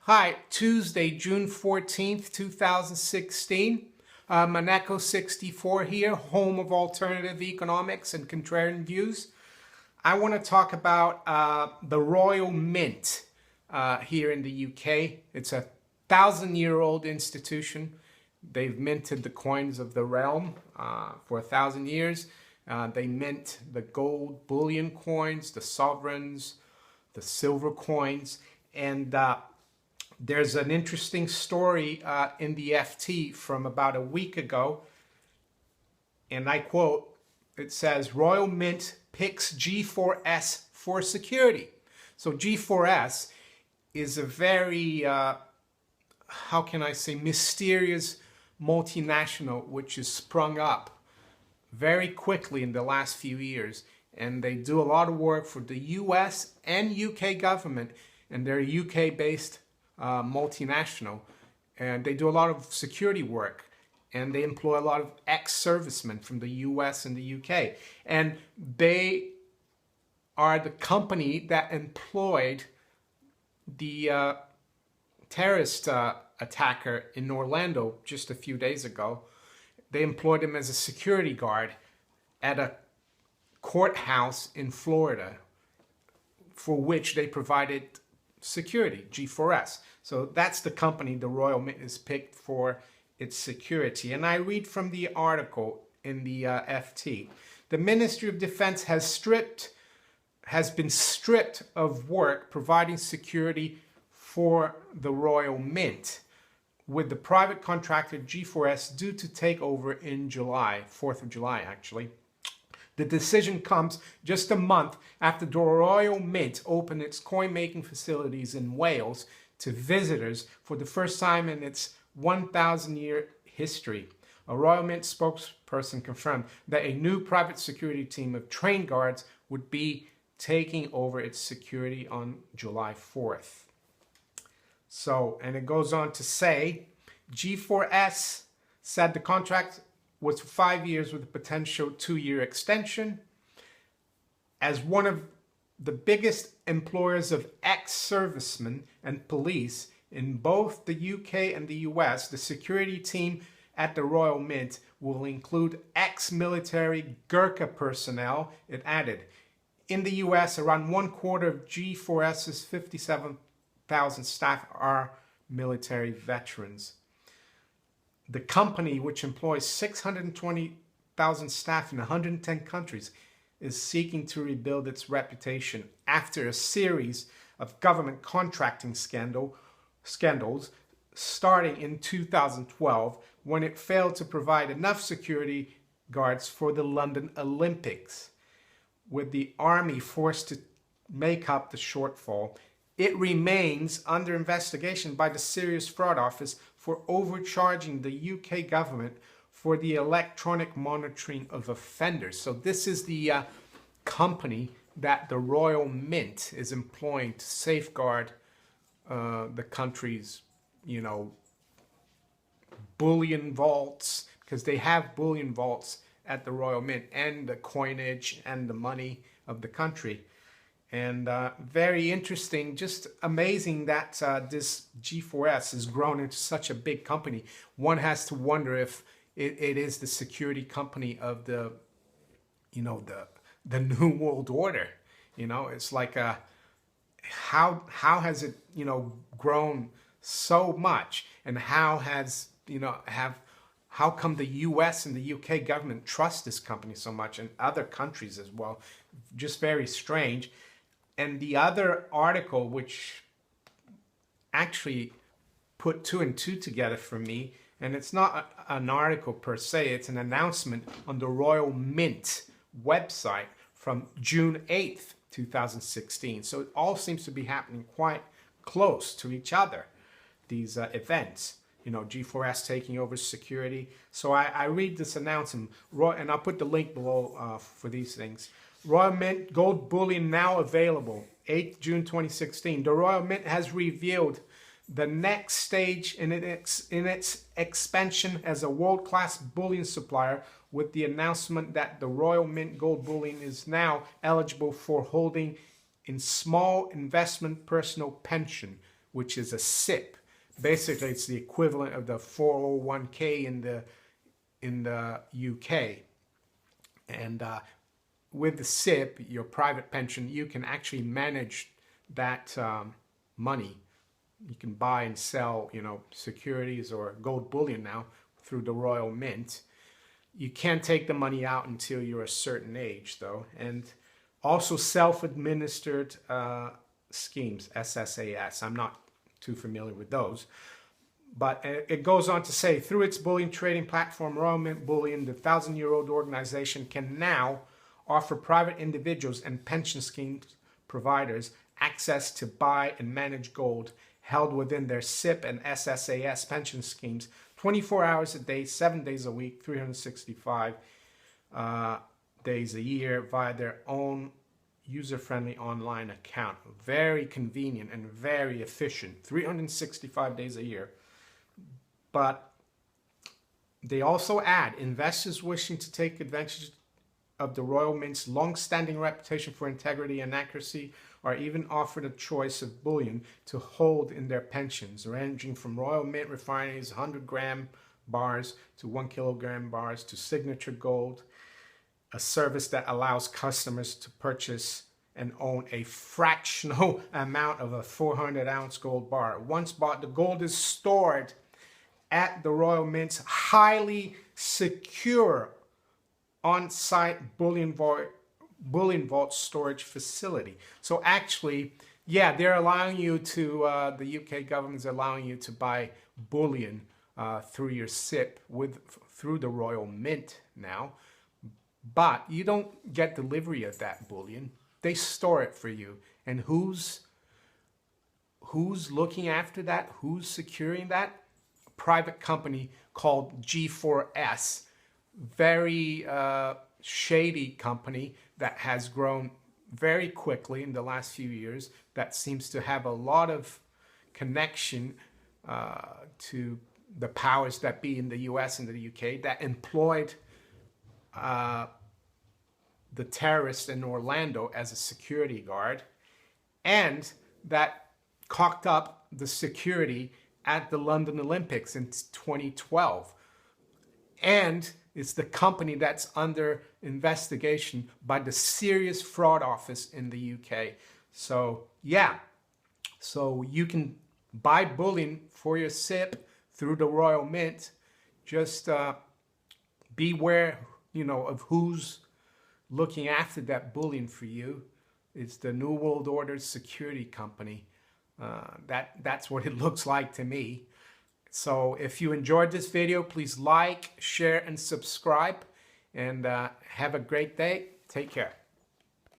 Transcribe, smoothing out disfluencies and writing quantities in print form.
Hi, Tuesday, June 14th, 2016. Maneko 64 here, home of alternative economics and contrarian views. I want to talk about the Royal Mint here in the UK. It's a 1,000-year-old institution. They've minted the coins of the realm for 1,000 years. They mint the gold bullion coins, the sovereigns, the silver coins, and there's an interesting story in the FT from about a week ago, and I quote, it says, Royal Mint picks G4S for security. So G4S is a very, how can I say, mysterious multinational which has sprung up very quickly in the last few years. And they do a lot of work for the US and UK government, and they're a UK-based multinational, and they do a lot of security work, and they employ a lot of ex-servicemen from the US and the UK, and they are the company that employed the terrorist attacker in Orlando just a few days ago. They employed him as a security guard at a courthouse in Florida, for which they provided security, G4S. So that's the company the Royal Mint is picked for its security. And I read from the article in the FT. The Ministry of Defense has been stripped of work providing security for the Royal Mint, with the private contractor G4S due to take over in July, 4th of July actually. The decision comes just a month after the Royal Mint opened its coin-making facilities in Wales to visitors for the first time in its 1,000-year history. A Royal Mint spokesperson confirmed that a new private security team of trained guards would be taking over its security on July 4th. So, and it goes on to say, G4S said the contract was for 5 years with a potential 2-year extension. As one of the biggest employers of ex-servicemen and police in both the UK and the US, the security team at the Royal Mint will include ex-military Gurkha personnel, it added. In the US, around 1/4 of G4S's 57,000 staff are military veterans. The company, which employs 620,000 staff in 110 countries, is seeking to rebuild its reputation after a series of government contracting scandals starting in 2012, when it failed to provide enough security guards for the London Olympics. With the army forced to make up the shortfall, it remains under investigation by the Serious Fraud Office for overcharging the UK government for the electronic monitoring of offenders. So this is the company that the Royal Mint is employing to safeguard the country's, bullion vaults, because they have bullion vaults at the Royal Mint, and the coinage and the money of the country. And very interesting, just amazing that this G4S has grown into such a big company. One has to wonder if it is the security company of the, the New World Order. It's like how has it, grown so much, and how has, how come the US and the UK government trust this company so much, and other countries as well? Just very strange. And the other article, which actually put 2 and 2 together for me, and it's not an article per se, it's an announcement on the Royal Mint website from June 8th, 2016. So it all seems to be happening quite close to each other, these events. G4S taking over security. So I read this announcement, and I'll put the link below for these things. Royal Mint Gold Bullion now available, 8th June 2016. The Royal Mint has revealed the next stage in its expansion as a world-class bullion supplier, with the announcement that the Royal Mint Gold Bullion is now eligible for holding in small investment personal pension, which is a SIP. Basically, it's the equivalent of the 401k in the UK. And with the SIP, your private pension, you can actually manage that money. You can buy and sell, securities or gold bullion now through the Royal Mint. You can't take the money out until you're a certain age, though. And also self-administered schemes, SSAS. I'm not too familiar with those. But it goes on to say, through its bullion trading platform, Royal Mint Bullion, the 1,000-year-old organization can now offer private individuals and pension scheme providers access to buy and manage gold held within their SIP and SSAS pension schemes 24 hours a day, 7 days a week, 365 days a year via their own user-friendly online account. Very convenient and very efficient, 365 days a year. But they also add, investors wishing to take advantage of the Royal Mint's long-standing reputation for integrity and accuracy are even offered a choice of bullion to hold in their pensions, ranging from Royal Mint refineries 100-gram bars to 1-kilogram bars to signature gold, a service that allows customers to purchase and own a fractional amount of a 400-ounce gold bar. Once bought, the gold is stored at the Royal Mint's highly secure on-site bullion vault storage facility. So actually, yeah, they're allowing you to, the UK government's allowing you to buy bullion through your SIP through the Royal Mint now, but you don't get delivery of that bullion. They store it for you. And who's looking after that? Who's securing that? A private company called G4S. Very shady company that has grown very quickly in the last few years, that seems to have a lot of connection to the powers that be in the US and the UK, that employed the terrorist in Orlando as a security guard, and that cocked up the security at the London Olympics in 2012. And it's the company that's under investigation by the Serious Fraud Office in the UK. So yeah, so you can buy bullion for your SIP through the Royal Mint. Just beware, of who's looking after that bullion for you. It's the New World Order security company. That's what it looks like to me. So if you enjoyed this video, please like, share, and subscribe. And have a great day. Take care.